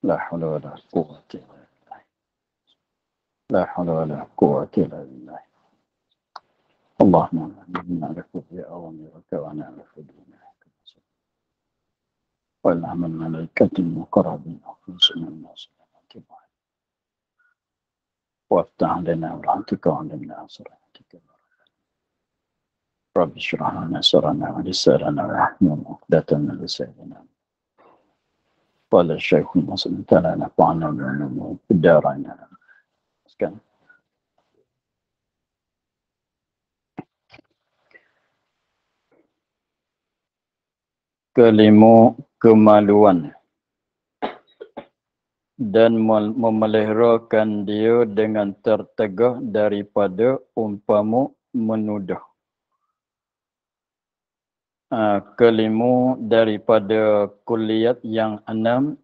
لا حول ولا قوة إلا بالله. لا حول ولا قوة إلا بالله. اللهم نعرف بأوامرك ونعرف بنهيك والنعم الملائكة المقربين وخلصنا الناس وافتح لنا ورحمتك وعلمنا صراحتك. رب اشرح لنا سرنا ولساننا واحلل عقدة من لساننا. قال الشيخ المسلم تعالى نفعنا بعلومه في الدارين. Sekian. Kelima, kemaluan dan memeliharakan dia dengan tertegah daripada umpama menuduh. Kelima daripada kulliyat yang 6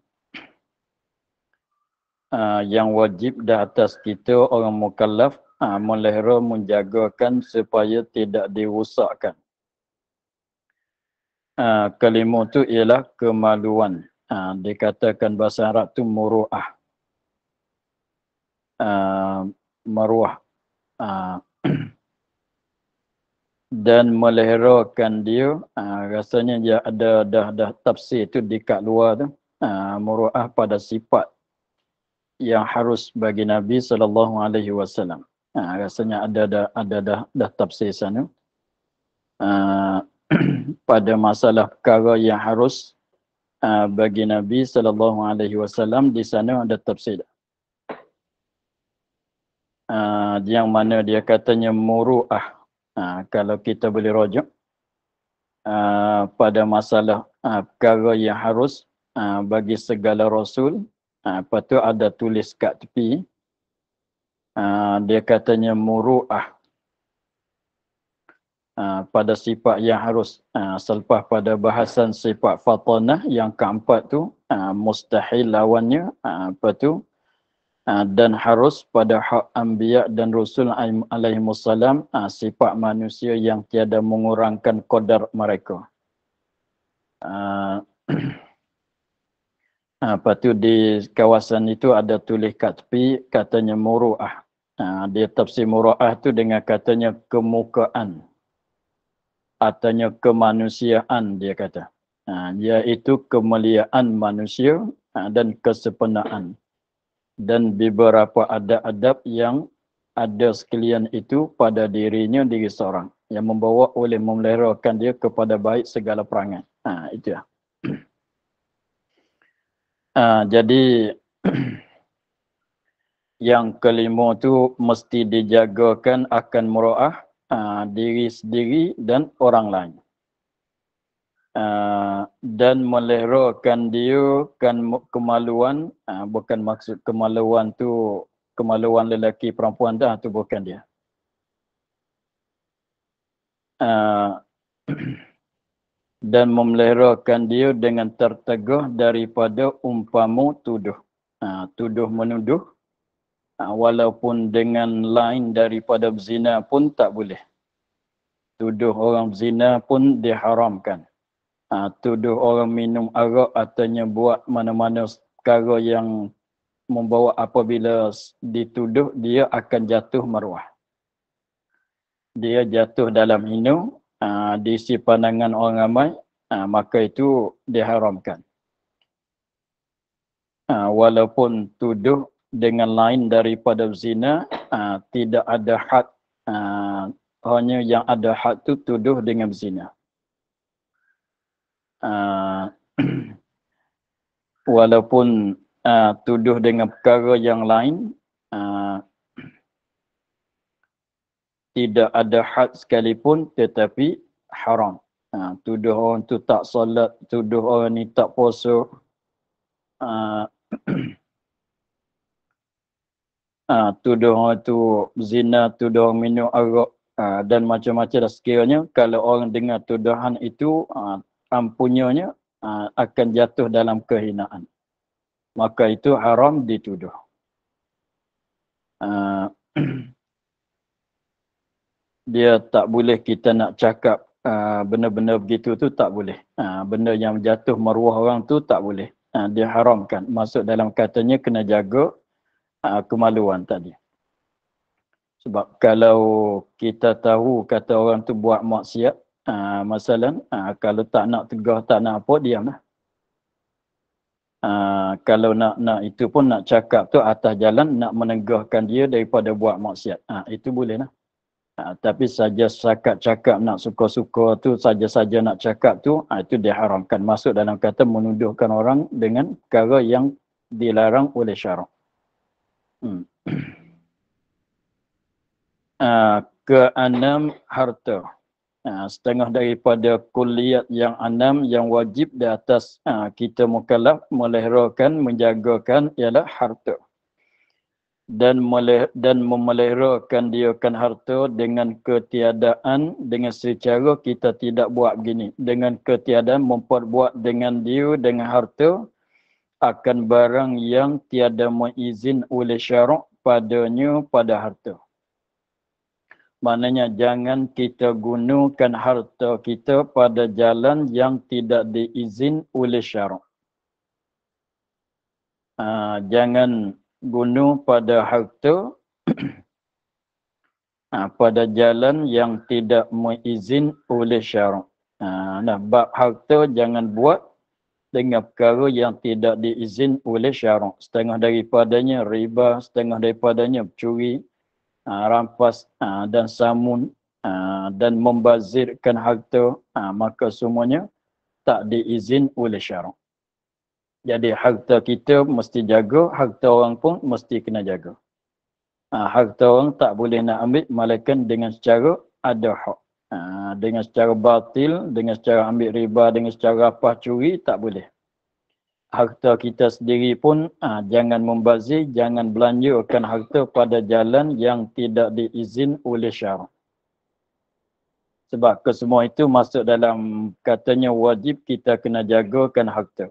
yang wajib di atas kita orang mukallaf melihara menjagakan supaya tidak dirosakkan. Kelima tu ialah kemaluan. Dikatakan bahasa Arab tu muru'ah. Maruah. Dan meliharakan dia, rasanya dia ada dah tafsir tu di kat luar tu. Muru'ah pada sifat yang harus bagi Nabi SAW. Rasanya ada dah tafsir sana. Pada masalah perkara yang harus bagi Nabi SAW, di sana ada tafsir. Yang mana dia katanya muru'ah. Kalau kita boleh rujuk pada masalah perkara yang harus bagi segala rasul, lepas tu ada tulis kat tepi, dia katanya muru'ah. Pada sifat yang harus, selepas pada bahasan sifat fatanah yang keempat tu, mustahil lawannya, lepas tu dan harus pada hak anbiya dan rasul alaihimussalam, sifat manusia yang tiada mengurangkan qadar mereka. Lepas tu di kawasan itu ada tulis kat tepi katanya muru'ah. Dia tafsir muru'ah tu dengan katanya kemukaan. Artinya kemanusiaan, dia kata. Iaitu kemuliaan manusia dan kesempurnaan. Dan beberapa adab-adab yang ada sekalian itu pada diri seorang. Yang membawa oleh memeliharakan dia kepada baik segala perangai. Itu ya. Jadi yang kelima tu mesti dijagakan akan muru'ah diri sendiri dan orang lain. Dan meliharakan dia kan kemaluan, bukan maksud kemaluan tu kemaluan lelaki perempuan dah, tu bukan dia. Dan memeliharakan dia dengan tertegah daripada umpama tuduh. Tuduh menuduh, walaupun dengan lain daripada berzina pun tak boleh. Tuduh orang berzina pun diharamkan. Tuduh orang minum arak ataunya buat mana-mana perkara yang membawa apabila dituduh dia akan jatuh maruah. Dia jatuh dalam hina, di sisi pandangan orang ramai, maka itu diharamkan. Walaupun tuduh dengan lain daripada zina, tidak ada had, hanya yang ada had tu tuduh dengan zina. Walaupun tuduh dengan perkara yang lain, tidak ada had sekalipun, tetapi haram. Tuduh orang tu tak solat, tuduh orang ni tak puasa, tuduh orang tu zina, tuduh orang minum arak, dan macam-macam dah sekiranya. Kalau orang dengar tuduhan itu, ampunnya akan jatuh dalam kehinaan. Maka itu haram dituduh. Dia tak boleh kita nak cakap benda-benda begitu tu tak boleh. Benda yang jatuh maruah orang tu tak boleh. diharamkan. Masuk dalam katanya kena jaga kemaluan tadi. Sebab kalau kita tahu kata orang tu buat maksiat, masalan, kalau tak nak tegah, tak nak apa, diamlah. Kalau nak itu pun nak cakap tu atas jalan, nak menegahkan dia daripada buat maksiat. Itu boleh lah. Tapi saja sakat cakap nak suka-suka tu, saja-saja nak cakap tu, itu diharamkan. Masuk dalam kata menuduhkan orang dengan perkara yang dilarang oleh syarak. Keenam, harta. Setengah daripada kulliyat yang enam yang wajib di atas kita mukallaf meliharakan, menjagakan ialah harta. Dan memeliharakan diakan harta dengan ketiadaan, dengan secara kita tidak buat begini. Dengan ketiadaan memperbuat dengan dia, dengan harta, akan barang yang tiada mengizin oleh syarak padanya pada harta. Maknanya jangan kita gunakan harta kita pada jalan yang tidak diizin oleh syarak. Jangan guna pada harta pada jalan yang tidak mengizin oleh syarak. Bab harta jangan buat dengan perkara yang tidak diizin oleh syarak. Setengah daripadanya riba, setengah daripadanya curi, rampas dan samun dan membazirkan harta, maka semuanya tak diizin oleh syarak. Jadi harta kita mesti jaga, harta orang pun mesti kena jaga. Harta orang tak boleh nak ambil melainkan dengan secara ada hak. Dengan secara batil, dengan secara ambil riba, dengan secara apa curi, tak boleh. Harta kita sendiri pun jangan membazir, jangan belanjakan harta pada jalan yang tidak diizin oleh syarak. Sebab kesemua itu masuk dalam katanya wajib kita kena jagakan harta.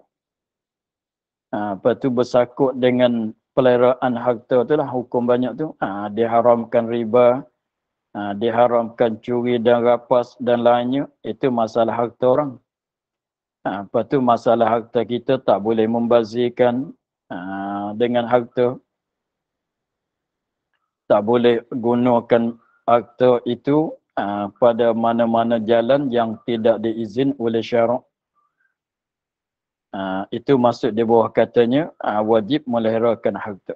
Lepas tu bersakut dengan peliharaan harta tu lah hukum banyak tu. Diharamkan riba, diharamkan curi dan rapas dan lainnya. Itu masalah harta orang. Lepas tu masalah harta kita tak boleh membazirkan dengan harta. Tak boleh gunakan harta itu pada mana-mana jalan yang tidak diizin oleh syarak. Itu masuk di bawah katanya wajib meliharakan harta.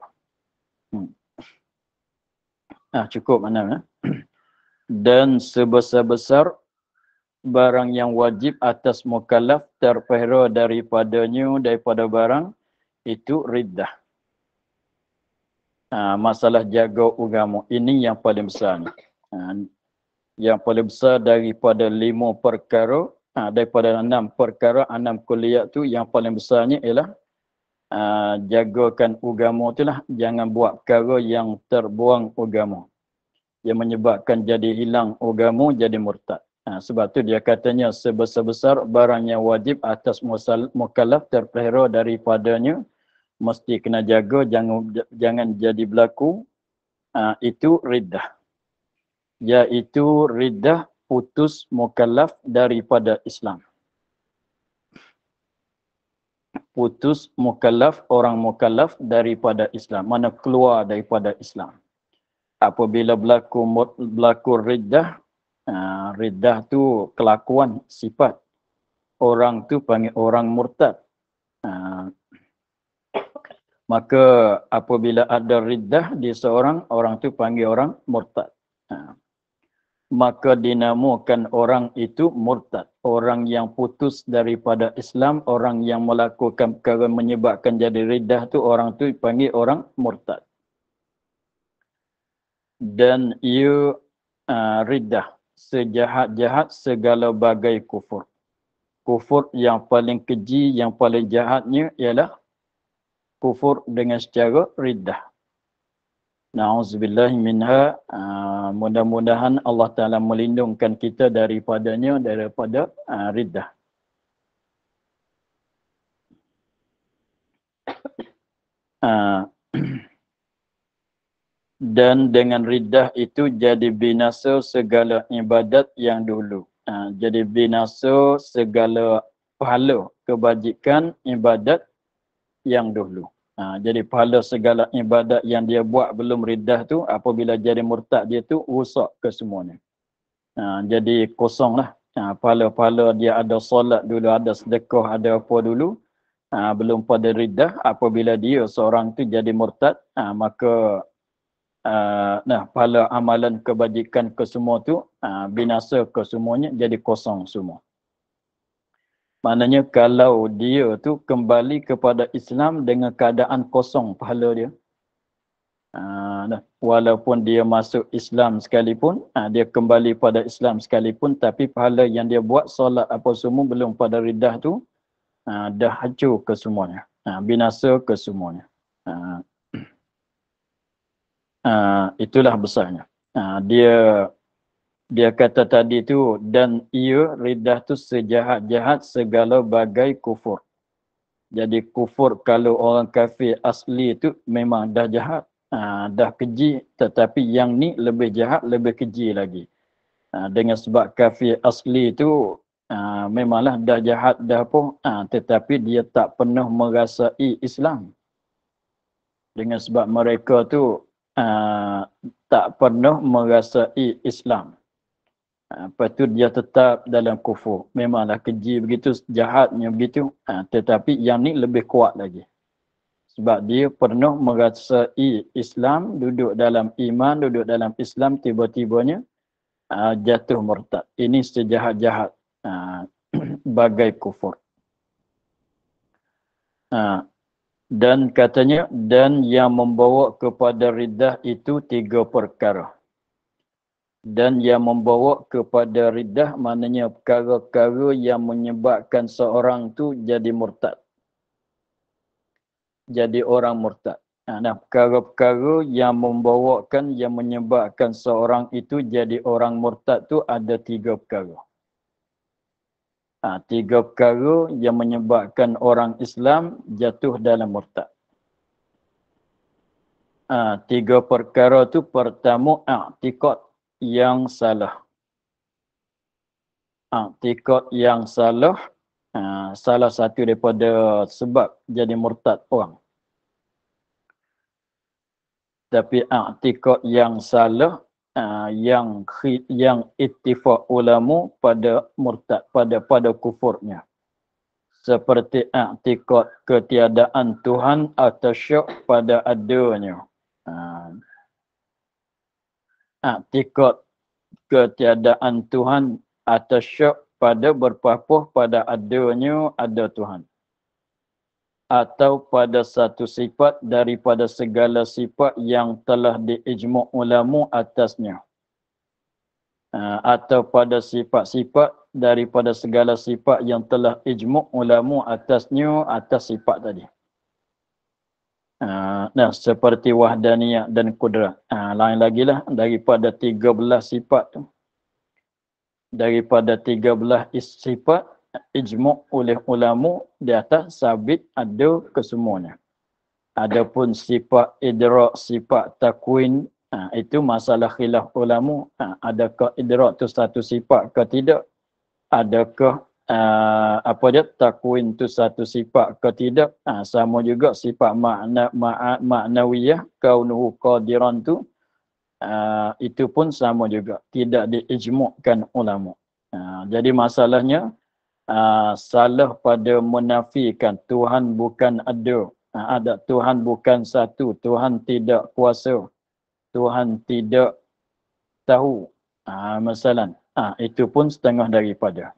Cukup mana? Dan sebesar-besar barang yang wajib atas mukallaf terpelihara daripada barang itu riddah. Masalah jaga agama ini yang paling besar. Yang paling besar daripada 5 perkara, daripada 6 perkara, 6 kulliyat tu yang paling besarnya ialah jagakan agama itulah, jangan buat perkara yang terbuang agama, yang menyebabkan jadi hilang agama, jadi murtad. Sebab tu dia katanya sebesar-besar barang yang wajib atas mukallaf terpelihara daripadanya mesti kena jaga, jangan jadi berlaku. Itu riddah, iaitu riddah putus mukallaf daripada Islam. Putus mukallaf, orang mukallaf daripada Islam. Mana keluar daripada Islam. Apabila berlaku riddah, riddah tu kelakuan, sifat. Orang tu panggil orang murtad. Maka apabila ada riddah di seorang, orang tu panggil orang murtad. Maka dinamakan orang itu murtad. Orang yang putus daripada Islam, orang yang melakukan perkara menyebabkan jadi riddah tu, orang tu panggil orang murtad. Dan ia riddah, sejahat-jahat segala bagai kufur. Kufur yang paling keji, yang paling jahatnya ialah kufur dengan secara riddah. Na'udzubillah minha. Mudah-mudahan Allah Ta'ala melindungkan kita daripadanya, daripada riddah. Dan dengan riddah itu jadi binasa segala ibadat yang dulu. Jadi binasa segala pahala kebajikan ibadat yang dahulu. Jadi pahala segala ibadat yang dia buat belum riddah tu, apabila jadi murtad dia tu rusak kesemuanya. Jadi kosonglah. Pahala-pahala dia ada solat dulu, ada sedekah, ada apa dulu, belum pada riddah. Apabila dia seorang tu jadi murtad, maka pahala amalan kebajikan ke semua tu binasa ke semuanya, jadi kosong semua. Maknanya kalau dia tu kembali kepada Islam dengan keadaan kosong pahala dia, walaupun dia masuk Islam sekalipun, dia kembali pada Islam sekalipun, tapi pahala yang dia buat solat apa semua belum pada riddah tu, dah hancur ke semuanya, binasa ke semuanya. Itulah besarnya. Dia kata tadi tu, dan ia riddah tu sejahat-jahat segala bagai kufur. Jadi kufur kalau orang kafir asli tu memang dah jahat, dah keji, tetapi yang ni lebih jahat, lebih keji lagi. Dengan sebab kafir asli tu memanglah dah jahat dah apa, tetapi dia tak pernah merasai Islam. Dengan sebab mereka tu tak pernah merasai Islam. Lepas tu dia tetap dalam kufur. Memanglah keji begitu, jahatnya begitu. Tetapi yang ni lebih kuat lagi. Sebab dia pernah merasai Islam, duduk dalam iman, duduk dalam Islam, tiba-tibanya jatuh murtad. Ini sejahat-jahat bagai kufur. Dan katanya, dan yang membawa kepada riddah itu 3 perkara. Dan yang membawa kepada riddah maknanya perkara-perkara yang menyebabkan seorang tu jadi murtad. Jadi orang murtad. Perkara-perkara yang membawakan, yang menyebabkan seorang itu jadi orang murtad tu ada 3 perkara. 3 perkara yang menyebabkan orang Islam jatuh dalam murtad. 3 perkara tu, pertama i'tiqad yang salah. I'tiqad yang salah, salah satu daripada sebab jadi murtad orang. Tapi i'tiqad yang salah, yang ittifaq ulama pada murtad, pada kufurnya. Seperti i'tiqad ketiadaan Tuhan atau syak pada adanya. I'tiqad ketiadaan Tuhan atau syak pada berpapuh pada adanya ada Tuhan. Atau pada satu sifat daripada segala sifat yang telah diijma' ulama atasnya. Atau pada sifat-sifat daripada segala sifat yang telah ijma' ulama atasnya, atas sifat tadi. Seperti wahdaniyah dan kudrat. Lain lagi lah daripada 13 sifat tu. Daripada 13 sifat ijma' oleh ulama di atas sabit ada kesemuanya. Adapun sifat idrak, sifat takwin, itu masalah khilaf ulama. Adakah idrak tu satu sifat ke tidak? Adakah takwin tu satu sifat ke tidak? Sama juga sifat ma'nawiyah, kaunuhu qadiran tu, itu pun sama juga, tidak diijma'kan ulama. Jadi masalahnya salah pada menafikan Tuhan bukan ada, ada Tuhan bukan satu, Tuhan tidak kuasa, Tuhan tidak tahu. Masalah itu pun setengah daripada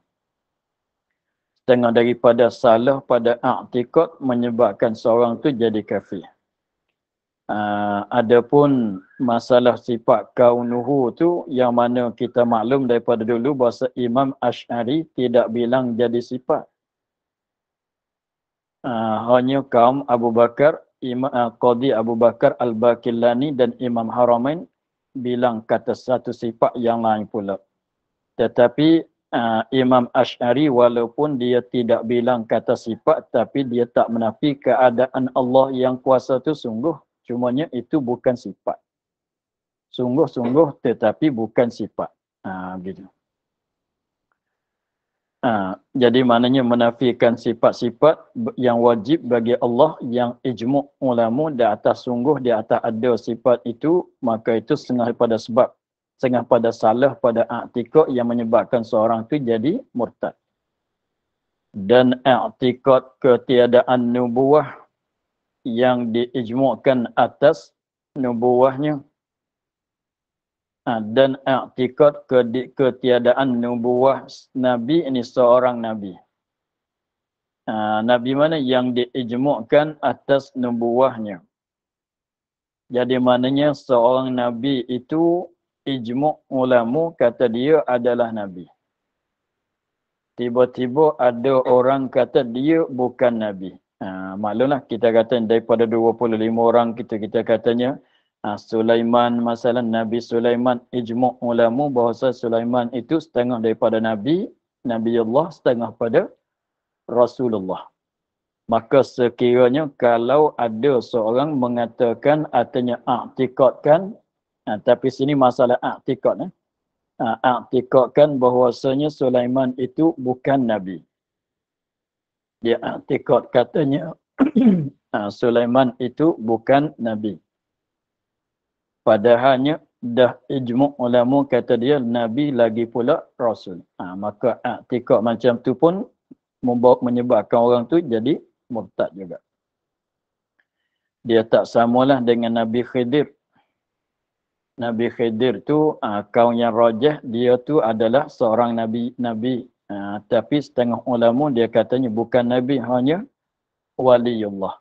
salah pada i'tiqad menyebabkan seorang tu jadi kafir. Adapun masalah sifat kaunuhu tu, yang mana kita maklum daripada dulu bahawa Imam Asy'ari tidak bilang jadi sifat. Hanya kaum Abu Bakar, Qadhi Abu Bakar Al-Baqillani dan Imam Haramain bilang kata satu sifat yang lain pula. Tetapi Imam Asy'ari walaupun dia tidak bilang kata sifat, tapi dia tak menafi keadaan Allah yang kuasa tu sungguh. Cumanya itu bukan sifat. Sungguh-sungguh tetapi bukan sifat. Gitu. Jadi maknanya menafikan sifat-sifat yang wajib bagi Allah yang ijmu' ulama di atas sungguh di atas ada sifat itu, maka itu setengah pada sebab, setengah pada salah pada i'tikad yang menyebabkan seorang itu jadi murtad. Dan i'tikad ketiadaan nubuwah yang diijmu'kan atas nubuwahnya, dan i'tikad ketiadaan nubuwah Nabi ini seorang Nabi. Nabi mana yang diijmu'kan atas nubuwahnya. Jadi maknanya seorang Nabi itu ijmu' ulama kata dia adalah Nabi. Tiba-tiba ada orang kata dia bukan Nabi. Maklumlah kita kata daripada 25 orang kita katanya Sulaiman, masalah Nabi Sulaiman, ijmu' ulama bahawa Sulaiman itu setengah daripada Nabi, Nabi Allah, setengah pada Rasulullah. Maka sekiranya kalau ada seorang mengatakan artinya i'tikadkan, tapi sini masalah i'tikad, i'tikadkan bahawasanya Sulaiman itu bukan Nabi. Dia i'tikad katanya Sulaiman itu bukan Nabi. Padahalnya dah ijmu' ulama kata dia Nabi lagi pula Rasul. Maka i'tikad macam tu pun menyebabkan orang tu jadi murtad juga. Dia tak samalah dengan Nabi Khidir. Nabi Khidir tu kaum yang rajah dia tu adalah seorang nabi, tapi setengah ulama dia katanya bukan nabi, hanya waliullah.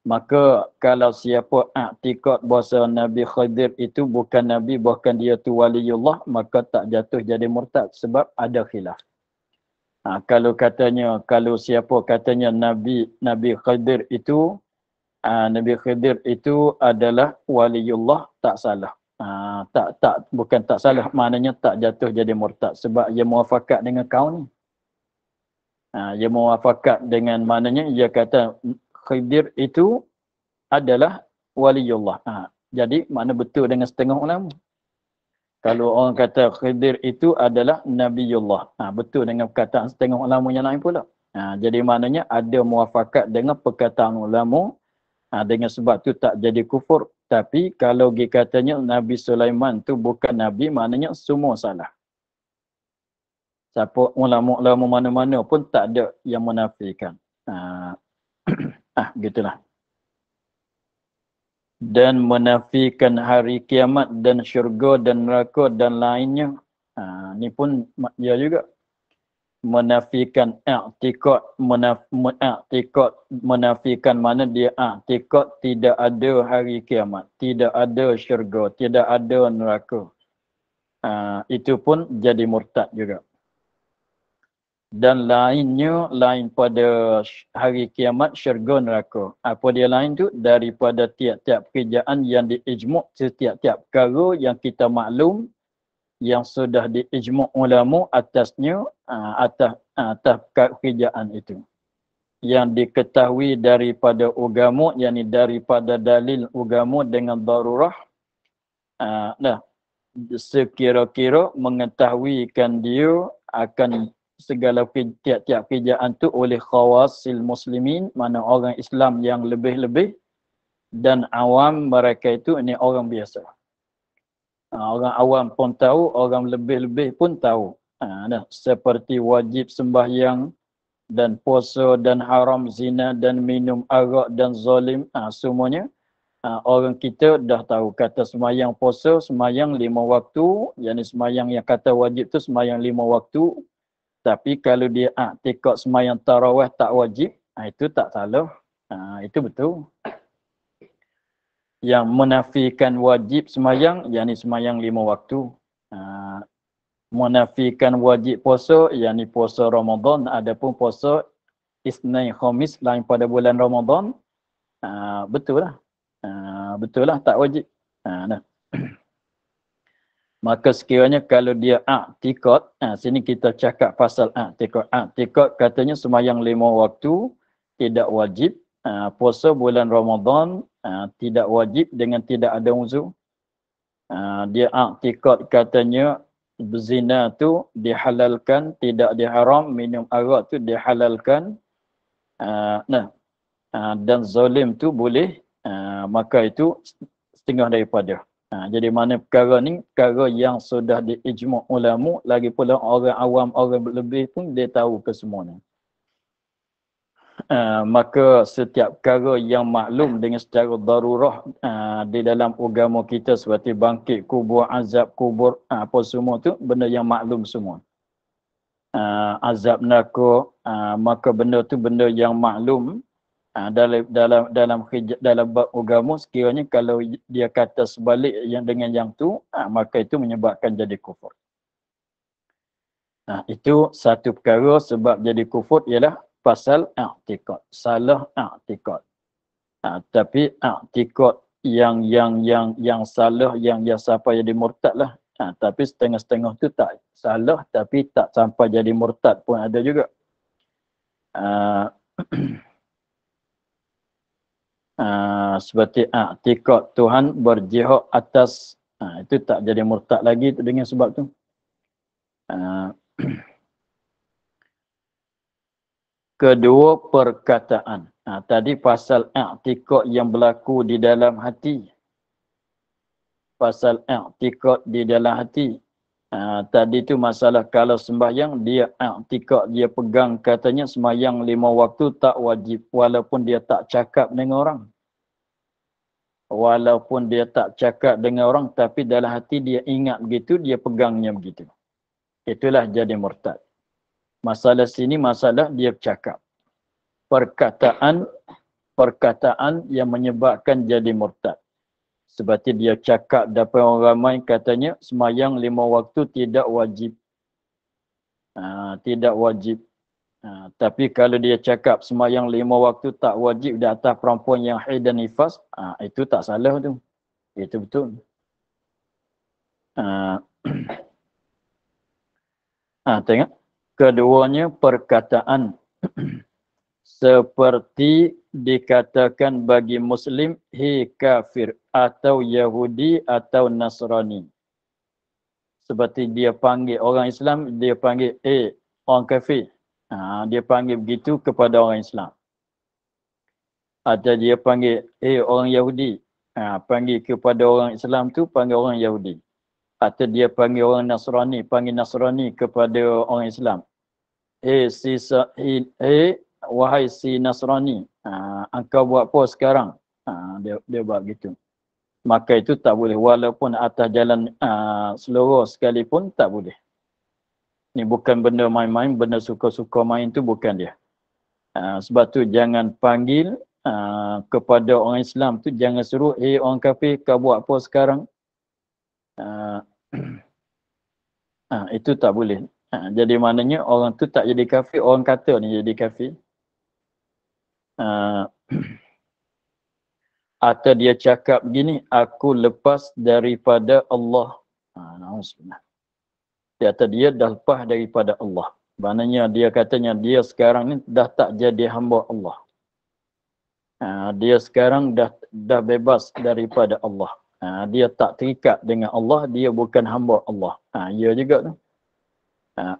Maka kalau siapa i'tikad bahawa Nabi Khidir itu bukan Nabi, bahkan dia tu waliullah, maka tak jatuh jadi murtad sebab ada khilaf. Kalau siapa katanya Nabi Khidir itu adalah waliullah, tak salah. Bukan tak salah, maknanya tak jatuh jadi murtad sebab ia muafakat dengan kaum ni. Ia muafakat dengan maknanya ia kata Khidir itu adalah waliullah. Jadi makna betul dengan setengah ulama. Kalau orang kata Khidir itu adalah Nabiullah, betul dengan perkataan setengah ulama yang lain pula. Jadi maknanya ada muafakat dengan perkataan ulama, dengan sebab tu tak jadi kufur. Tapi kalau dikatanya Nabi Sulaiman tu bukan Nabi, maknanya semua salah. Siapa ulama-ulama mana-mana pun tak ada yang menafikan. Gitulah. Dan menafikan hari kiamat dan syurga dan neraka dan lainnya. Ni pun dia juga menafikan i'tikad, menafikan mana dia i'tikad tidak ada hari kiamat, tidak ada syurga, tidak ada neraka. Itu pun jadi murtad juga. Dan lainnya, lain pada hari kiamat, syurga, neraka. Apa dia lain tu? Daripada tiap-tiap pekerjaan yang diijmu' setiap-tiap perkara yang kita maklum, yang sudah diijmu' ulama atasnya, atas pekerjaan itu. Yang diketahui daripada agama, yakni daripada dalil agama dengan darurah, sekira-kira mengetahuikan dia akan segala tiap-tiap kerjaan tu oleh khawasil muslimin, mana orang Islam yang lebih-lebih, dan awam mereka itu ini orang biasa. Orang awam pun tahu, orang lebih-lebih pun tahu. Seperti wajib sembahyang dan puasa dan haram zina dan minum arak dan zalim, semuanya orang kita dah tahu. Kata sembahyang puasa, sembahyang 5 waktu, yakni sembahyang yang kata wajib tu sembahyang 5 waktu. Tapi kalau dia i'tikad sembahyang tarawih tak wajib, itu tak salah. Itu betul. Yang menafikan wajib sembahyang, yakni sembahyang 5 waktu. Menafikan wajib puasa, yakni puasa Ramadan, adapun puasa Isnin Khamis lain pada bulan Ramadan, betul lah. Betul lah, tak wajib. Maka sekiranya kalau dia i'tikad, sini kita cakap pasal i'tikad. I'tikad katanya sembahyang 5 waktu tidak wajib, puasa bulan Ramadan tidak wajib dengan tidak ada uzur. Dia i'tikad katanya Zina tu dihalalkan, tidak diharam. Minum arak tu dihalalkan. Dan zalim tu boleh, maka itu setengah daripada. Jadi mana perkara ni, perkara yang sudah diijma' ulama, lagi pula orang awam, orang lebih pun dia tahu kesemuanya. Maka setiap perkara yang maklum dengan secara darurah di dalam agama kita seperti bangkit kubur, azab kubur, apa semua tu benda yang maklum semua. Azab neraka, maka benda tu benda yang maklum dalam bab agama. Sekiranya kalau dia kata sebalik yang dengan yang tu, maka itu menyebabkan jadi kufur. Itu satu perkara sebab jadi kufur ialah pasal i'tikad, salah i'tikad. Tapi i'tikad yang salah, yang sampai jadi murtad lah. Tapi setengah-setengah tu tak salah tapi tak sampai jadi murtad pun ada juga. Seperti i'tikad Tuhan berjihad atas, itu tak jadi murtad lagi tu dengan sebab tu. Kedua, perkataan. Tadi pasal i'tikad yang berlaku di dalam hati. Pasal i'tikad di dalam hati. Tadi tu masalah kalau sembahyang, dia i'tikad, dia pegang katanya sembahyang 5 waktu tak wajib. Walaupun dia tak cakap dengan orang. Walaupun dia tak cakap dengan orang, tapi dalam hati dia ingat begitu, dia pegangnya begitu. Itulah jadi murtad. Masalah sini masalah dia cakap. Perkataan yang menyebabkan jadi murtad. Seperti dia cakap dapat orang ramai katanya sembahyang 5 waktu tidak wajib. Tidak wajib. Tapi kalau dia cakap sembahyang 5 waktu tak wajib di atas perempuan yang haid dan nifas, itu tak salah tu. Itu betul. Tengok. Keduanya perkataan. Seperti dikatakan bagi Muslim, he kafir, atau Yahudi, atau Nasrani. Seperti dia panggil orang Islam, dia panggil, orang kafir. Dia panggil begitu kepada orang Islam. Atau dia panggil, orang Yahudi. Panggil kepada orang Islam tu, panggil orang Yahudi. Atau dia panggil orang Nasrani, panggil Nasrani kepada orang Islam. Wahai si Nasrani, engkau buat apa sekarang? Dia buat gitu. Maka itu tak boleh. Walaupun atas jalan seluruh sekalipun, tak boleh. Ini bukan benda main-main, benda suka-suka main tu bukan dia. Sebab tu jangan panggil kepada orang Islam tu, jangan suruh, orang kafir, kau buat apa sekarang? Itu tak boleh. Jadi maknanya orang tu tak jadi kafir, orang kata ni jadi kafir. Atau dia cakap begini, aku lepas daripada Allah. Dia kata dia dah lepas daripada Allah. Maknanya dia katanya dia sekarang ni dah tak jadi hamba Allah. Dia sekarang dah bebas daripada Allah. Dia tak terikat dengan Allah, dia bukan hamba Allah. Ya juga tu.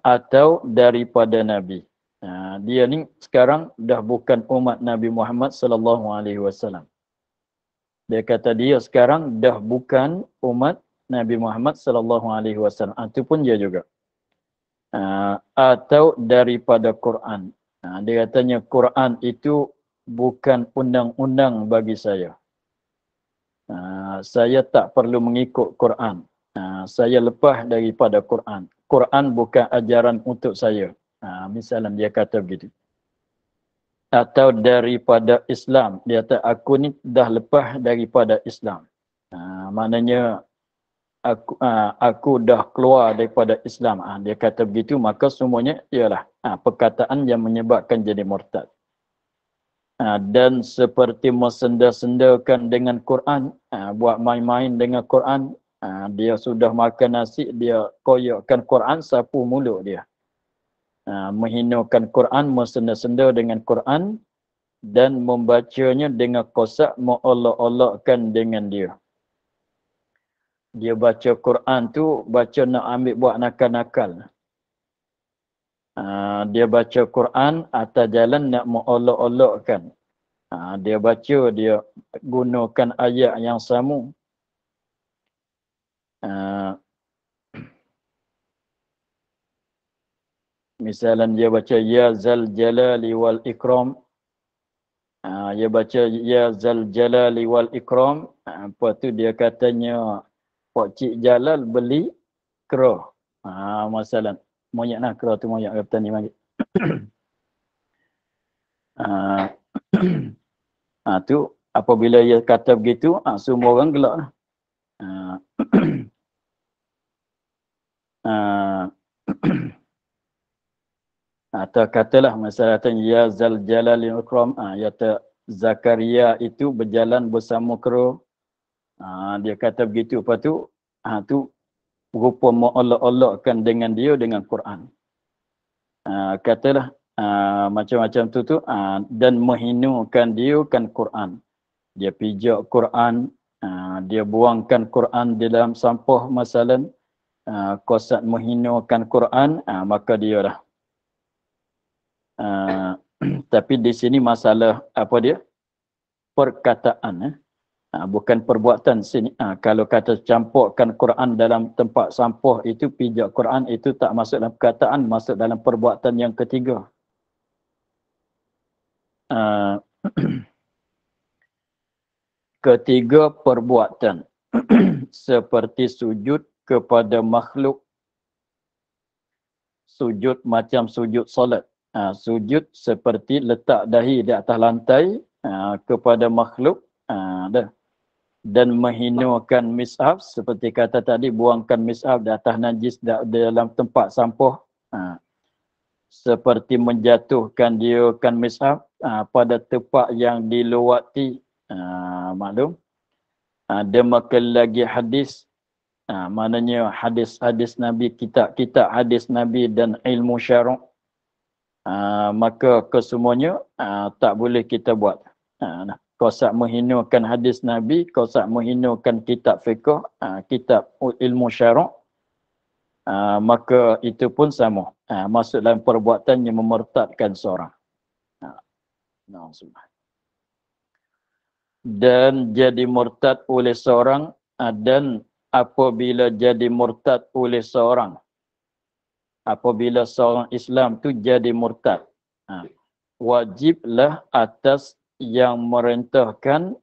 Atau daripada Nabi. Dia ni sekarang dah bukan umat Nabi Muhammad sallallahu alaihi wasallam. Dia kata dia sekarang dah bukan umat Nabi Muhammad sallallahu alaihi wasallam. Itu pun dia juga. Atau daripada Quran. Dia katanya Quran itu bukan undang-undang bagi saya. Saya tak perlu mengikut Quran. Saya lepas daripada Quran. Quran bukan ajaran untuk saya. Misalnya dia kata begitu. Atau daripada Islam. Dia kata aku ni dah lepas daripada Islam. Maknanya aku dah keluar daripada Islam. Dia kata begitu, maka semuanya ialah perkataan yang menyebabkan jadi murtad. Dan seperti mesenda-sendakan dengan Quran, buat main-main dengan Quran, dia sudah makan nasi, dia koyakkan Quran, sapu mulut dia. Menghinakan Quran, mesenda-senda dengan Quran, dan membacanya dengan kosak, mengolok-olokkan dengan dia. Dia baca Quran tu, baca nak ambil buat nakal-nakal. Dia baca Quran atas jalan nak mengolok-olokkan. Dia baca, dia gunakan ayat yang sama. Misalnya dia baca ya zal jalali wal ikram. Dia baca ya zal jalali wal ikram. Lepas tu dia katanya Pak Cik Jalal beli kera. Masalah monyet lah, kera tu monyet kata ni mari. Tu apabila dia kata begitu, semua orang gelak lah. Atau katalah masalah ya zal jalalil ikram, kata Zakaria itu berjalan bersama kera. Dia kata begitu. Lepas tu tu rupa mengolok-olokkan dengan dia dengan Quran. Katalah macam-macam tu dan menghinakan dia kan Quran. Dia pijak Quran, dia buangkan Quran di dalam sampah masalah, kosat menghinakan Quran, maka dia dah. Tapi di sini masalah apa dia? Perkataan, bukan perbuatan sini. Kalau kata campurkan Quran dalam tempat sampah itu, pijak Quran itu tak masuk dalam perkataan, masuk dalam perbuatan yang ketiga. Ketiga perbuatan seperti sujud kepada makhluk, sujud macam sujud solat. Sujud seperti letak dahi di atas lantai kepada makhluk, dan menghinakan mishaf seperti kata tadi, buangkan mishaf di atas najis dalam tempat sampah, seperti menjatuhkan dia kan mishaf pada tempat yang dilewati. Maklum demikian lagi hadis, maknanya hadis-hadis Nabi, kitab-kitab hadis Nabi dan ilmu syara', maka kesemuanya tak boleh kita buat. Kau sak menghinakan hadis Nabi, kau sak menghinakan kitab fiqh, kitab ilmu syara', maka itu pun sama, masuk dalam perbuatan yang memurtadkan seorang. Dan jadi murtad oleh seorang, dan apabila jadi murtad oleh seorang, apabila seorang Islam tu jadi murtad, wajiblah atas yang merentahkan,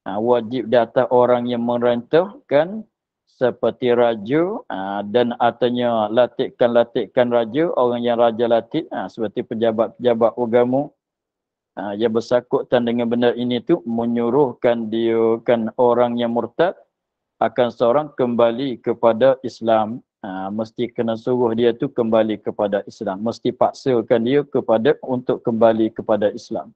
wajib di atas orang yang merentahkan seperti raja, dan artinya latihkan raja, orang yang raja latih, seperti pejabat-pejabat agama yang bersangkutan dengan benda ini tu, menyuruhkan dia kan orang yang murtad akan seorang kembali kepada Islam. Mesti kena suruh dia tu kembali kepada Islam, mesti paksakan dia untuk kembali kepada Islam.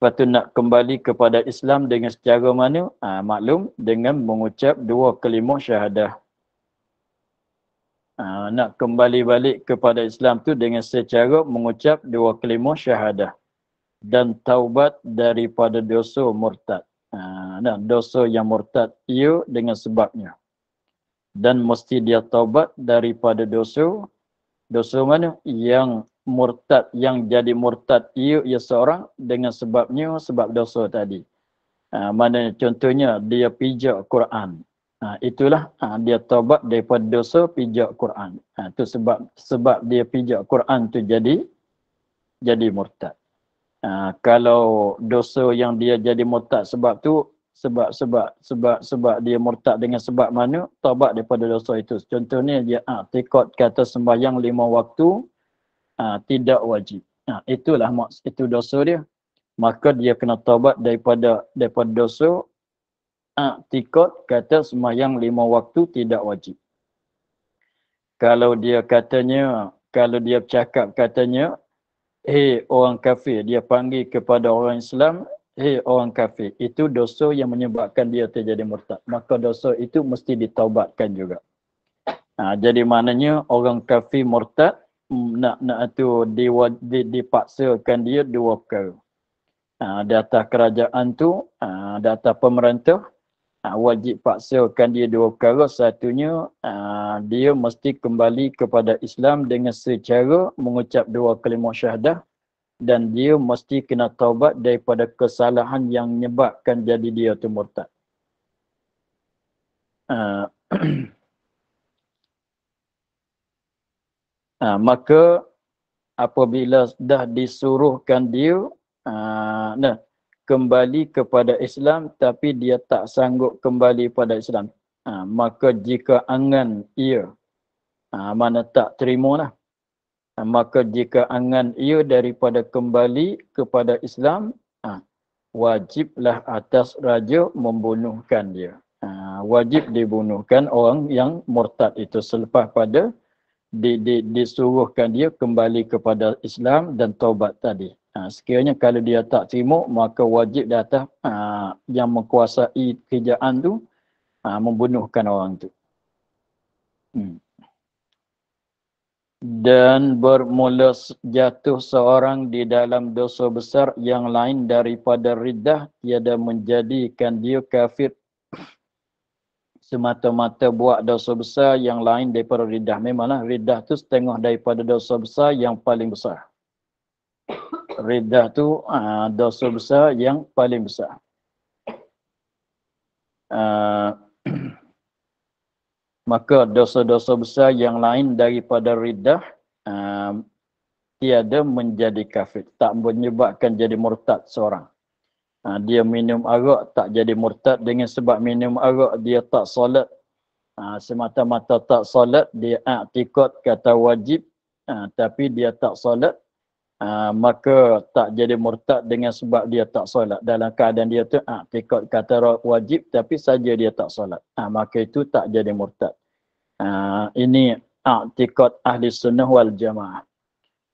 Lepas tu nak kembali kepada Islam dengan secara mana? Maklum dengan mengucap 2 kalimah syahadah. Nak kembali balik kepada Islam tu dengan secara mengucap 2 kalimah syahadah dan taubat daripada dosa murtad. Dan dosa yang murtad ia dengan sebabnya. Dan mesti dia taubat daripada dosa mana? Yang murtad, yang jadi murtad ia seorang dengan sebabnya, sebab dosa tadi. Mana contohnya dia pijak Quran. Itulah dia taubat daripada dosa pijak Quran. Itu sebab dia pijak Quran tu jadi murtad. Kalau dosa yang dia jadi murtad sebab tu, sebab dia murtad dengan sebab mana, taubat daripada dosa itu. Contohnya dia tekad kata sembahyang 5 waktu tidak wajib. Itulah maksud itu dosa dia. Maka dia kena taubat daripada dosa tekad kata sembahyang 5 waktu tidak wajib. Kalau dia bercakap katanya, hei orang kafir, dia panggil kepada orang Islam, hei orang kafir, itu dosa yang menyebabkan dia terjadi murtad. Maka dosa itu mesti ditaubatkan juga. Jadi maknanya orang kafir murtad, nak itu dipaksakan dia 2 perkara. Di atas kerajaan tu, di atas pemerintah, wajib paksakan dia dua perkara. Satunya, dia mesti kembali kepada Islam dengan secara mengucap dua kalimah syahadah, dan dia mesti kena taubat daripada kesalahan yang menyebabkan jadi dia tu murtad. Maka apabila dah disuruhkan dia kembali kepada Islam tapi dia tak sanggup kembali pada Islam, maka jika angan ia mana tak terima lah, maka jika angan ia daripada kembali kepada Islam, wajiblah atas raja membunuhkan dia. Wajib dibunuhkan orang yang murtad itu selepas pada disuruhkan dia kembali kepada Islam dan taubat tadi. Sekiranya kalau dia tak terima, maka wajib di atas yang menguasai kerajaan tu membunuhkan orang tu. Dan bermula jatuh seorang di dalam dosa besar yang lain daripada riddah, tiada menjadikan dia kafir. Semata-mata buat dosa besar yang lain daripada riddah. Memanglah riddah tu setengah daripada dosa besar yang paling besar. Riddah tu dosa besar yang paling besar. Maka dosa-dosa besar yang lain daripada riddah tiada menjadi kafir. Tak menyebabkan jadi murtad seorang. Dia minum arak tak jadi murtad dengan sebab minum arak dia tak solat. Semata-mata tak solat, dia i'tikad kata wajib, tapi dia tak solat, maka tak jadi murtad dengan sebab dia tak solat. Dalam keadaan dia tu i'tikad kata wajib tapi saja dia tak solat, maka itu tak jadi murtad. Ini i'tikad ahli sunnah wal jamaah.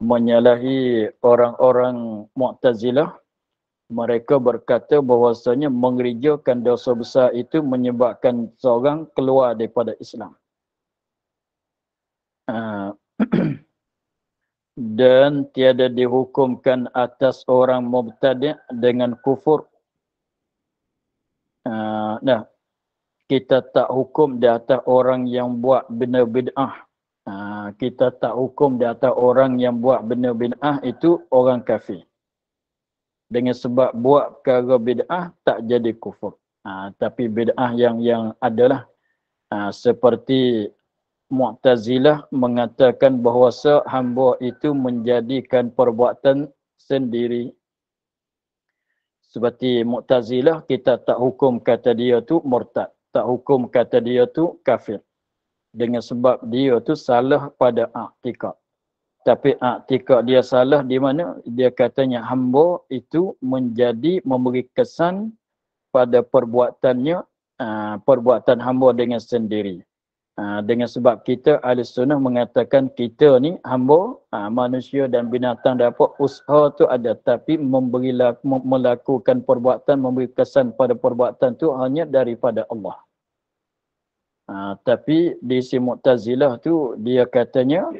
Menyalahi orang-orang Mu'tazilah. Mereka berkata bahawasanya mengerjakan dosa besar itu menyebabkan seorang keluar daripada Islam. Dan tiada dihukumkan atas orang mubtadi' dengan kufur. Kita tak hukum di atas orang yang buat benda bid'ah. Kita tak hukum di atas orang yang buat benda bid'ah itu orang kafir. Dengan sebab buat perkara bid'ah tak jadi kufur. Tapi bid'ah yang adalah seperti Mu'tazilah mengatakan bahawa hamba itu menjadikan perbuatan sendiri. Seperti Mu'tazilah, kita tak hukum kata dia tu murtad. Tak hukum kata dia tu kafir. Dengan sebab dia tu salah pada i'tikad. Tapi i'tikad dia salah di mana? Dia katanya hamba itu memberi kesan pada perbuatannya, perbuatan hamba dengan sendiri. Dengan sebab kita ahli sunnah mengatakan kita ni hamba, manusia dan binatang dapat usaha tu ada, tapi melakukan perbuatan, memberi kesan pada perbuatan tu hanya daripada Allah. Tapi di si Mu'tazilah tu dia katanya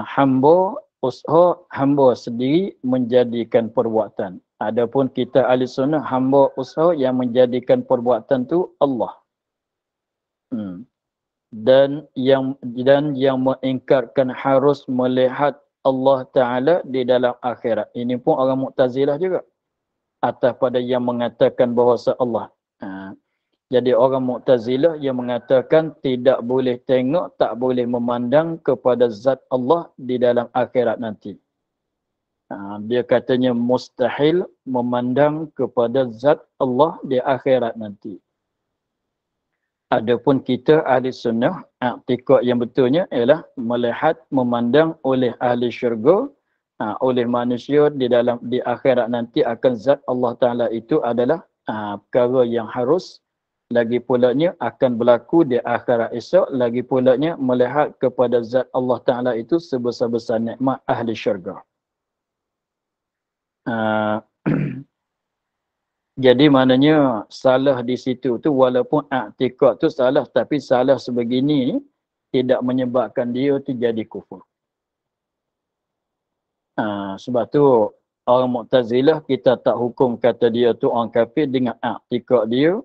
hamba usaha hamba sendiri menjadikan perbuatan. Adapun kita ahli sunnah hamba usaha yang menjadikan perbuatan tu Allah. Dan yang mengingkarkan harus melihat Allah Ta'ala di dalam akhirat. Ini pun orang Mu'tazilah juga. Atas pada yang mengatakan bahawa Allah. Jadi orang Mu'tazilah yang mengatakan tidak boleh tengok, tak boleh memandang kepada zat Allah di dalam akhirat nanti. Dia katanya mustahil memandang kepada zat Allah di akhirat nanti. Adapun kita ahli sunnah, i'tikad yang betulnya ialah melihat, memandang oleh ahli syurga, oleh manusia di akhirat nanti akan zat Allah Ta'ala itu adalah perkara yang harus. Lagi pulanya akan berlaku di akhirat esok. Lagi pulanya melihat kepada zat Allah Ta'ala itu sebesar-besar nikmat ahli syurga. Jadi maknanya salah di situ tu, walaupun i'tikad tu salah, tapi salah sebegini tidak menyebabkan dia tu jadi kufur. Sebab tu Orang Mu'tazilah kita tak hukum kata dia tu orang kafir dengan i'tikad dia.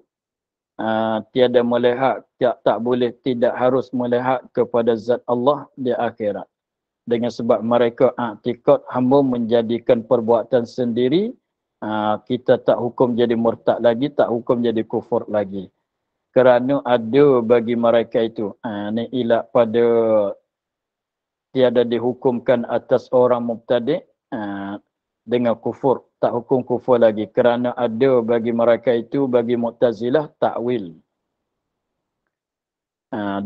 Tiada melihat, tak boleh, tidak harus melihat kepada zat Allah di akhirat. Dengan sebab mereka i'tikad hamba menjadikan perbuatan sendiri, kita tak hukum jadi murtad lagi, tak hukum jadi kufur lagi. Kerana ada bagi mereka itu, ni ilat pada tiada dihukumkan atas orang mubtadi' dengan kufur, tak hukum kufur lagi. Kerana ada bagi mereka itu, bagi Mu'tazilah, takwil.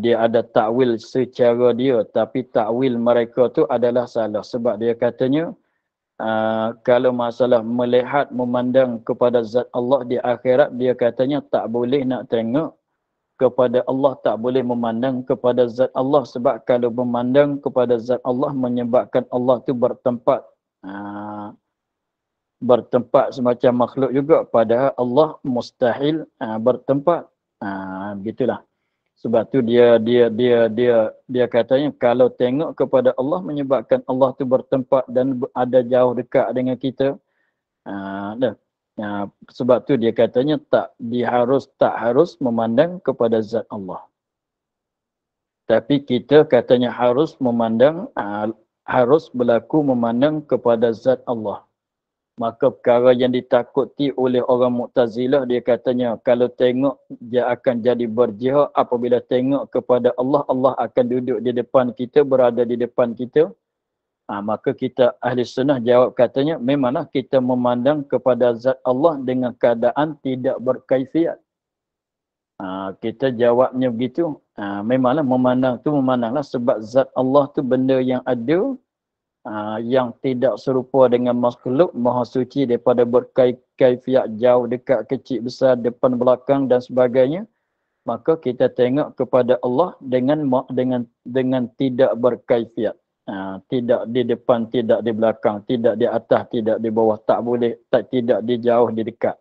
Dia ada takwil secara dia, tapi takwil mereka tu adalah salah. Sebab dia katanya, kalau masalah melihat, memandang kepada zat Allah di akhirat, dia katanya tak boleh nak tengok kepada Allah, tak boleh memandang kepada zat Allah. Sebab kalau memandang kepada zat Allah menyebabkan Allah tu bertempat semacam makhluk juga, padahal Allah mustahil bertempat. Gitulah. Sebab tu dia katanya kalau tengok kepada Allah menyebabkan Allah tu bertempat dan ada jauh dekat dengan kita. Sebab tu dia katanya tak harus memandang kepada zat Allah. Tapi kita katanya harus memandang, harus berlaku memandang kepada zat Allah. Maka perkara yang ditakuti oleh orang Mu'tazilah, dia katanya kalau tengok dia akan jadi berjihad. Apabila tengok kepada Allah, Allah akan duduk di depan kita, berada di depan kita. Maka kita ahli sunnah jawab katanya, memanglah kita memandang kepada zat Allah dengan keadaan tidak berkaifiat. Kita jawabnya begitu. Memanglah memandanglah sebab zat Allah tu benda yang ada, yang tidak serupa dengan makhluk, maha suci daripada berkaifiat, jauh, dekat, kecil, besar, depan, belakang dan sebagainya. Maka kita tengok kepada Allah dengan tidak berkaifiat. Tidak di depan, tidak di belakang, tidak di atas, tidak di bawah, tak boleh, tidak di jauh, di dekat.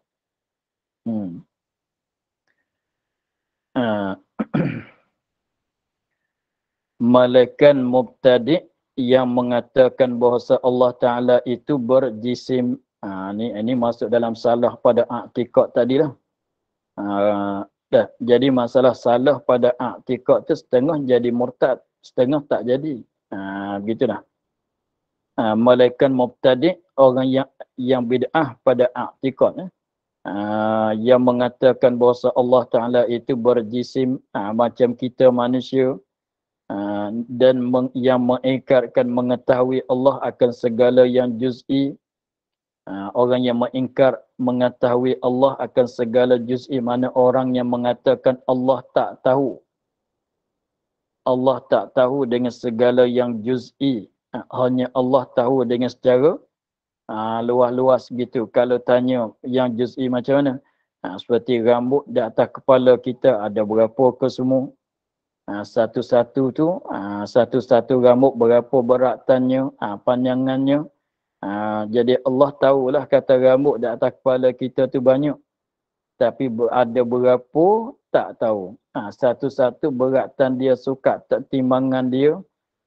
Malaikat mubtadi' yang mengatakan bahawa Allah Ta'ala itu berjisim. Ini masuk dalam salah pada i'tikad tadilah. Jadi masalah salah pada i'tikad tu setengah jadi murtad, setengah tak jadi. Begitulah. Malaikat mubtadi', orang yang bid'ah pada i'tikad, yang mengatakan bahawa Allah Ta'ala itu berjisim, macam kita manusia, dan yang mengingkarkan mengetahui Allah akan segala yang juz'i. Orang yang mengingkar mengetahui Allah akan segala juz'i, mana orang yang mengatakan Allah tak tahu. Allah tak tahu dengan segala yang juz'i. Hanya Allah tahu dengan secara luas-luas gitu. Kalau tanya yang juz'i macam mana? Seperti rambut di atas kepala kita ada berapa ke semua? Satu-satu tu, satu-satu rambut berapa beratannya, panjangannya. Jadi Allah tahulah kata rambut di atas kepala kita tu banyak. Tapi ada berapa tak tahu. Satu-satu beratan dia, sukat timbangan dia,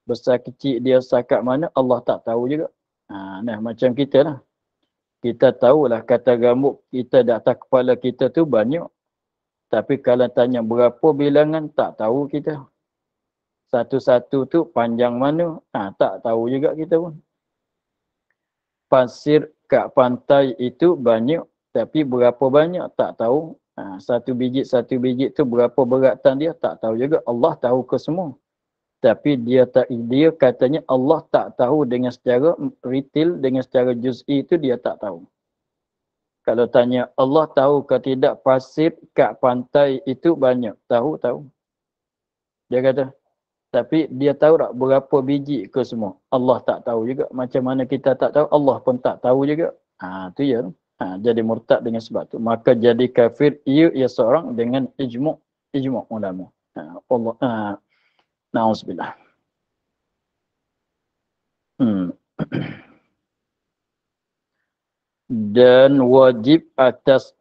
besar kecil dia sakat mana, Allah tak tahu juga. Macam kita lah. Kita tahulah kata rambut kita di atas kepala kita tu banyak. Tapi kalau tanya berapa bilangan, tak tahu kita. Satu-satu tu panjang mana, tak tahu juga kita pun. Pasir kat pantai itu banyak, tapi berapa banyak tak tahu. Satu biji tu berapa beratan dia, tak tahu juga. Allah tahu ke semua. Tapi dia katanya Allah tak tahu dengan secara retail, dengan secara juz'i itu dia tak tahu. Kalau tanya Allah tahu ke tidak pasir kat pantai itu banyak, tahu. Dia kata, tapi dia tahu tak berapa biji ke semua? Allah tak tahu juga. Macam mana kita tak tahu, Allah pun tak tahu juga. Tu ya. Jadi murtad dengan sebab tu. Maka jadi kafir ia seorang dengan ijmu' ulama. Allah na'udzubillah. Dan wajib atas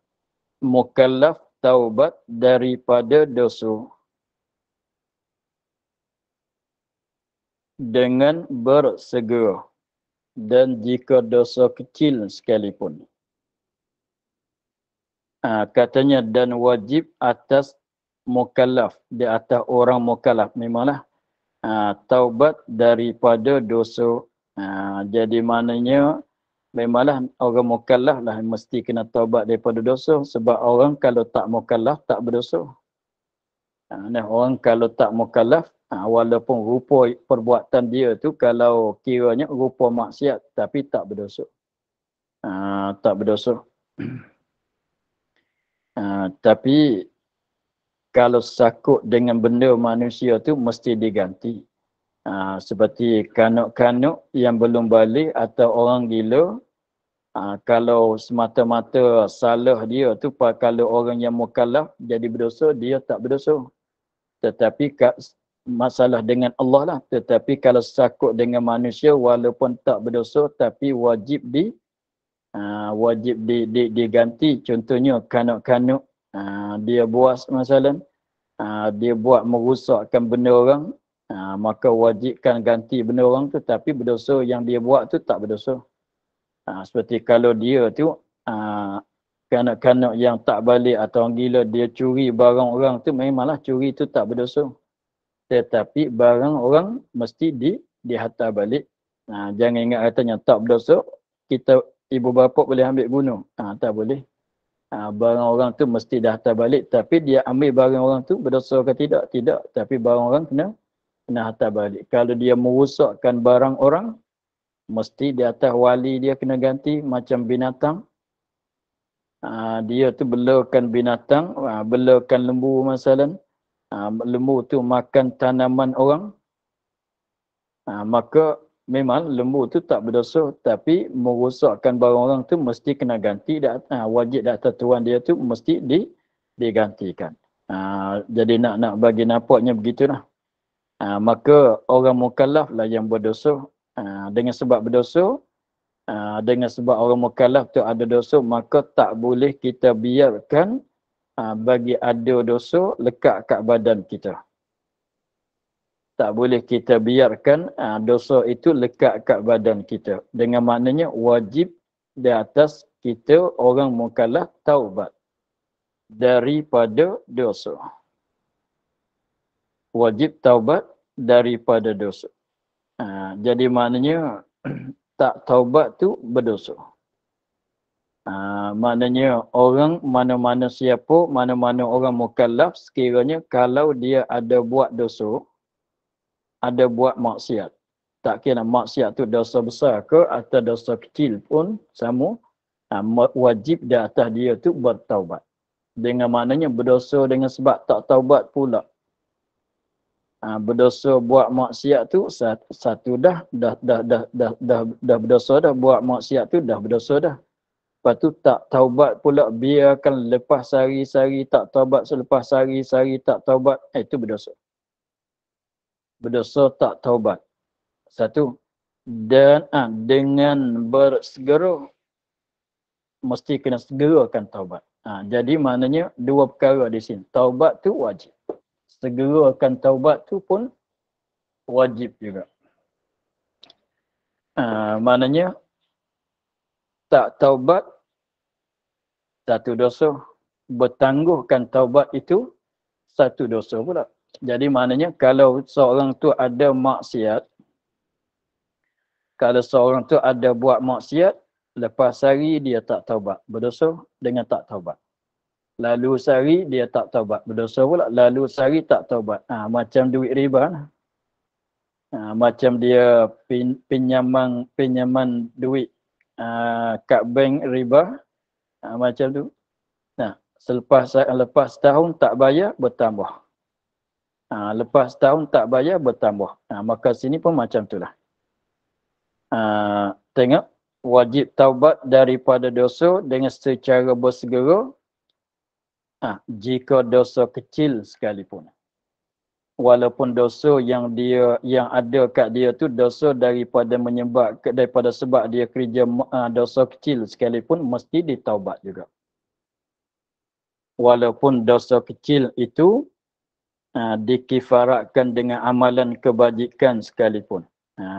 mukallaf taubat daripada dosa dengan bersegera. dan jika dosa kecil sekalipun. Katanya dan wajib atas mukallaf, di atas orang mukallaf. Memanglah taubat daripada dosa. Jadi maknanya memanglah orang mukallaf lah mesti kena taubat daripada dosa, sebab orang kalau tak mukallaf tak berdosa. Orang kalau tak mukallaf, walaupun rupa perbuatan dia tu kalau kiranya rupa maksiat tapi tak berdosa. Tak berdosa. Tapi kalau sakut dengan benda manusia tu mesti diganti. Seperti kanuk-kanuk yang belum balik atau orang gila, kalau semata-mata salah dia tu, kalau orang yang mukallaf jadi berdosa, dia tak berdosa. Tetapi masalah dengan Allah lah. Tetapi kalau sakut dengan manusia walaupun tak berdosa tapi wajib diganti. Contohnya kanuk-kanuk dia buas masalah, dia buat merosakkan benda orang, maka wajibkan ganti benda orang tu, tapi berdosa yang dia buat tu tak berdosa. Seperti kalau dia tu kanak-kanak yang tak balik atau orang gila, dia curi barang orang tu, memanglah curi tu tak berdosa. Tetapi barang orang mesti dihantar balik. Jangan ingat katanya tak berdosa, kita ibu bapa boleh ambil bunuh. Tak boleh. Barang orang tu mesti dihantar balik. Tapi dia ambil barang orang tu berdosa ke tidak? Tidak. Tapi barang orang kena hantar balik. Kalau dia merosakkan barang orang, mesti di atas wali dia kena ganti. Macam binatang. Dia tu belakan binatang, belakan lembu masalah. Lembu tu makan tanaman orang, maka memang lembu tu tak berdosa, tapi merosakkan barang orang tu mesti kena ganti. Wajib di atas tuan dia tu mesti digantikan. Jadi nak bagi nampaknya begitulah. Maka orang mukallaf lah yang berdosa. Dengan sebab berdosa, dengan sebab orang mukallaf tu ada dosa, maka tak boleh kita biarkan bagi ada dosa lekat kat badan kita. Tak boleh kita biarkan dosa itu lekat kat badan kita. Dengan maknanya wajib di atas kita orang mukallaf taubat daripada dosa. Wajib taubat daripada dosa. Jadi maknanya tak taubat tu berdosa. Maknanya orang mana-mana siapa, mana-mana orang mukallaf, sekiranya kalau dia ada buat dosa, ada buat maksiat, tak kira maksiat tu dosa besar ke atau dosa kecil pun sama, wajib di atas dia tu bertaubat. Dengan maknanya berdosa dengan sebab tak taubat pula. Berdosa buat maksiat tu satu dah berdosa dah, buat maksiat tu dah berdosa dah. Lepas tu tak taubat pula, biarkan lepas sehari-sehari tak taubat, selepas sehari-sehari tak taubat, itu berdosa. Berdosa tak taubat. Satu. Dan dengan bersegera, mesti kena segerakan taubat. Jadi maknanya dua perkara di sini. Taubat tu wajib. Segerakan taubat tu pun wajib juga. Maknanya tak taubat satu dosa, bertangguhkan taubat itu satu dosa pula. Jadi maknanya kalau seorang tu ada maksiat, kalau seorang tu ada buat maksiat, lepas sehari dia tak taubat, berdosa dengan tak taubat. Lalu sehari dia tak taubat, berdosa pula. Lalu sehari tak taubat. Macam duit riba lah. Macam dia pinjaman duit kat bank riba, macam tu. Lepas tahun tak bayar, bertambah. Lepas tahun tak bayar, bertambah. Maka sini pun macam itulah. Tengok, wajib taubat daripada dosa dengan secara bersegera, jika dosa kecil sekalipun. Walaupun dosa yang ada kat dia tu dosa daripada sebab dia kerja dosa kecil sekalipun, mesti ditaubat juga. Walaupun dosa kecil itu dikifaratkan dengan amalan kebajikan sekalipun.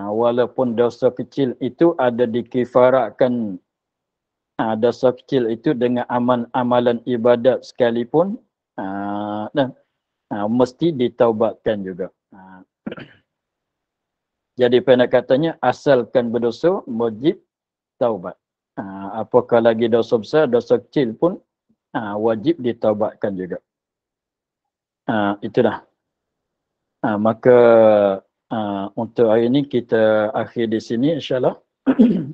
Walaupun dosa kecil itu ada dikifaratkan, dosa kecil itu dengan amalan ibadat sekalipun, mesti ditaubatkan juga. Jadi pendekatannya, asalkan berdosa, wajib taubat. Apakah lagi dosa besar, dosa kecil pun wajib ditaubatkan juga. Itulah. Maka untuk hari ini kita akhir di sini, insyaAllah.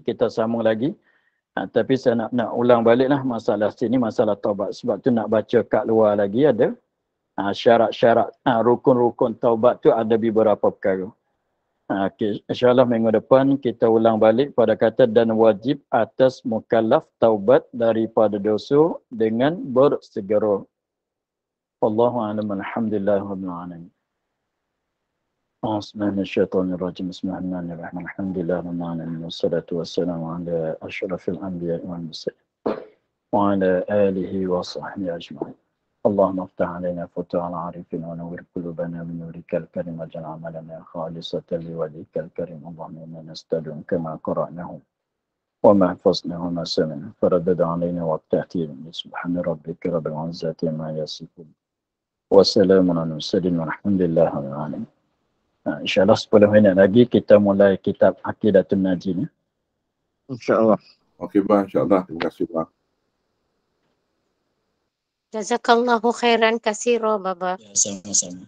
Kita sambung lagi. Tapi saya nak ulang baliklah masalah sini, masalah taubat. Sebab tu nak baca kat luar lagi ada. Syarat-syarat, rukun-rukun taubat tu ada beberapa perkara. Okay. InsyaAllah minggu depan kita ulang balik pada kata dan wajib atas mukallaf taubat daripada dosa dengan bersegera. Wallahu a'lam, alhamdulillah rabbil alamin. Bismillahirrahmanirrahim. Bismillahirrahmanirrahim. Alhamdulillah rabbil alamin. Wassalatu wassalamu ala asyrafil anbiya'i wal mursalin wa ala alihi wa sahbihi ajma'in. اللهم افتح علينا فتوح العارفين ونور قلوبنا من نورك الكريم واجعل عملنا خالصة لوجهك الكريم. اللهم إنا نستودعك كما قرأناه وما حفظناه وما سمعناه فردد علينا والتأثير. سبحان ربك رب العزة عما يصفون وسلام على المرسلين والحمد لله رب العالمين. InsyaAllah 10 minit lagi kita mulai kitab Aqidatun Najin. InsyaAllah. Okey bang, insyaAllah. Terima kasih bang. Jazakallahu khairan katsira, Baba. Ya, sama-sama.